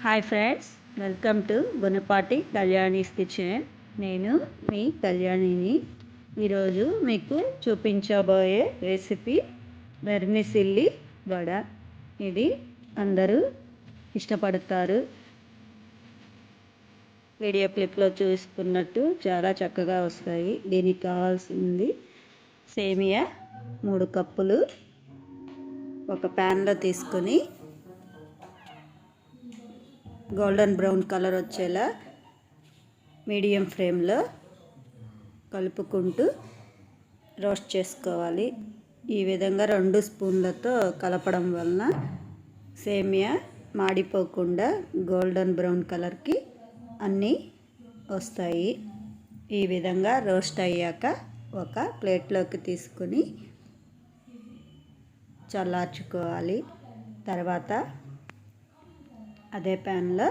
Hi friends, welcome to Gunapati Kalyani's kitchen. నేను మీ కళ్యాణిని. ఈరోజు మీకు చూపించబోయే రెసిపీ వెర్మిసిల్లి వడ. ఇది అందరూ ఇష్టపడతారు. వీడియో క్లిప్లో చూసుకున్నట్టు చాలా చక్కగా వస్తాయి. దీనికి కావాల్సింది సేమియా 3 కప్పులు ఒక ప్యాన్లో తీసుకొని గోల్డెన్ బ్రౌన్ కలర్ వచ్చేలా మీడియం ఫ్లేమ్లో కలుపుకుంటూ రోస్ట్ చేసుకోవాలి. ఈ విధంగా 2 స్పూన్లతో కలపడం వలన సేమియా మాడిపోకుండా గోల్డెన్ బ్రౌన్ కలర్కి అన్నీ వస్తాయి. ఈ విధంగా రోస్ట్ అయ్యాక ఒక ప్లేట్లోకి తీసుకొని చల్లార్చుకోవాలి. తర్వాత అదే ప్యాన్లో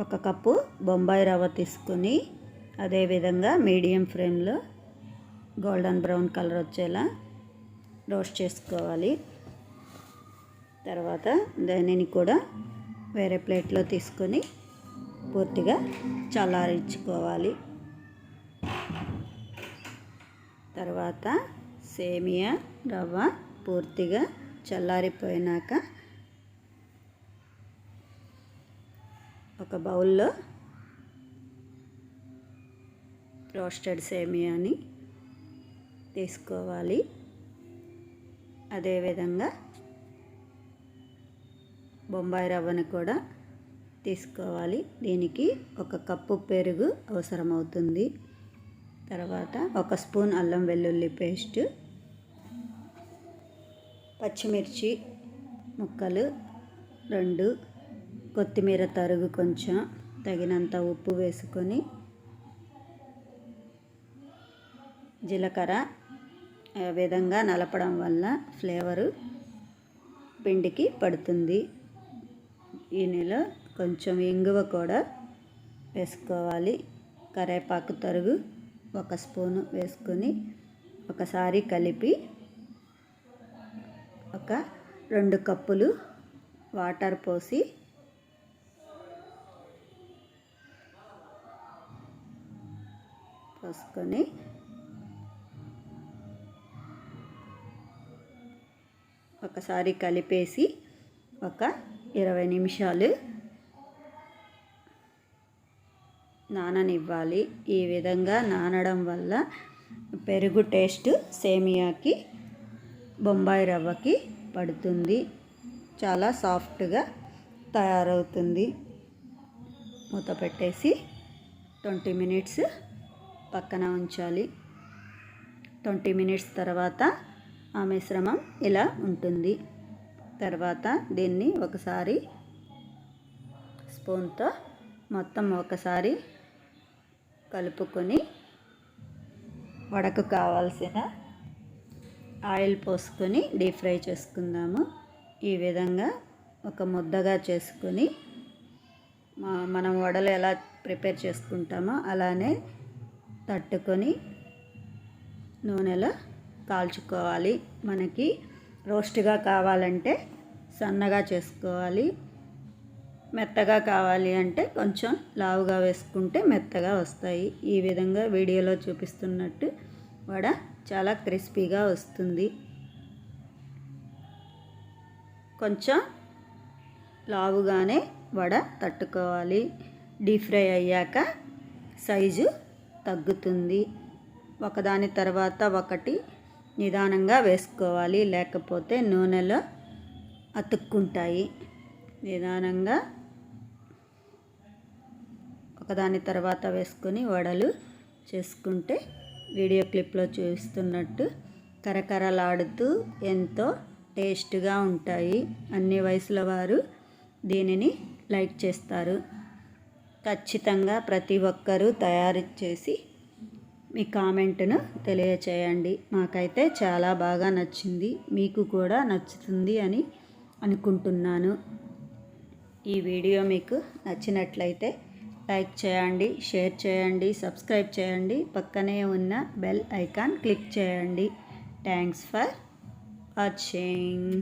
1 కప్పు బొంబాయి రవ్వ తీసుకొని అదేవిధంగా మీడియం ఫ్లేమ్లో గోల్డెన్ బ్రౌన్ కలర్ వచ్చేలా రోస్ట్ చేసుకోవాలి. తర్వాత దానిని కూడా వేరే ప్లేట్లో తీసుకొని పూర్తిగా చల్లారించుకోవాలి. తర్వాత సేమియా రవ్వ పూర్తిగా చల్లారిపోయినాక ఒక బౌల్లో రోస్టెడ్ సేమియాని తీసుకోవాలి. అదేవిధంగా బొంబాయి రవ్వని కూడా తీసుకోవాలి. దీనికి 1 కప్పు పెరుగు అవసరమవుతుంది. తర్వాత 1 స్పూన్ అల్లం వెల్లుల్లి పేస్ట్, పచ్చిమిర్చి ముక్కలు 2, కొత్తిమీర తరుగు కొంచెం, తగినంత ఉప్పు వేసుకొని జీలకర్ర విధంగా నలపడం వల్ల ఫ్లేవరు పిండికి పడుతుంది. దీనిలో కొంచెం ఇంగువ కూడా వేసుకోవాలి. కరివేపాకు తరుగు 1 స్పూను వేసుకొని ఒకసారి కలిపి 2 కప్పులు వాటర్ పోసి ఒకసారి కలిపేసి ఒక 20 నిమిషాలు నాననివ్వాలి. ఈ విధంగా నానడం వల్ల పెరుగు టేస్ట్ సేమియాకి బొంబాయి రవ్వకి పడుతుంది. చాలా సాఫ్ట్గా తయారవుతుంది. మూత పెట్టేసి 20 మినిట్స్ పక్కన ఉంచాలి. 20 మినిట్స్ తర్వాత ఆ మిశ్రమం ఇలా ఉంటుంది. తర్వాత దీన్ని ఒకసారి స్పూన్తో మొత్తం ఒకసారి కలుపుకొని వడకు కావాల్సిన ఆయిల్ పోసుకొని డీప్ ఫ్రై చేసుకుందాము. ఈ విధంగా ఒక ముద్దగా చేసుకొని మనం వడలు ఎలా ప్రిపేర్ చేసుకుంటామో అలానే తట్టుకొని నూనెలో కాల్చుకోవాలి. మనకి రోస్ట్గా కావాలంటే సన్నగా చేసుకోవాలి. మెత్తగా కావాలి అంటే కొంచెం లావుగా వేసుకుంటే మెత్తగా వస్తాయి. ఈ విధంగా వీడియోలో చూపిస్తున్నట్టు వడ చాలా క్రిస్పీగా వస్తుంది. కొంచెం లావుగానే వడ తట్టుకోవాలి. డీప్ ఫ్రై అయ్యాక సైజు తగ్గుతుంది. ఒకదాని తర్వాత ఒకటి నిదానంగా వేసుకోవాలి, లేకపోతే నూనెలో అతుక్కుంటాయి. నిదానంగా ఒకదాని తర్వాత వేసుకొని వడలు చేసుకుంటే వీడియో క్లిప్లో చూస్తున్నట్టు కరకరలాడుతూ ఎంతో టేస్ట్గా ఉంటాయి. అన్ని వయసుల వారు దీనిని లైక్ చేస్తారు. ఖచ్చితంగా ప్రతి ఒక్కరూ తయారు చేసి మీ కామెంట్ను తెలియచేయండి. మాకైతే చాలా బాగా నచ్చింది, మీకు కూడా నచ్చుతుంది అని అనుకుంటున్నాను. ఈ వీడియో మీకు నచ్చినట్లయితే లైక్ చేయండి, షేర్ చేయండి, సబ్స్క్రైబ్ చేయండి. పక్కనే ఉన్న బెల్ ఐకాన్ క్లిక్ చేయండి. Thanks for watching.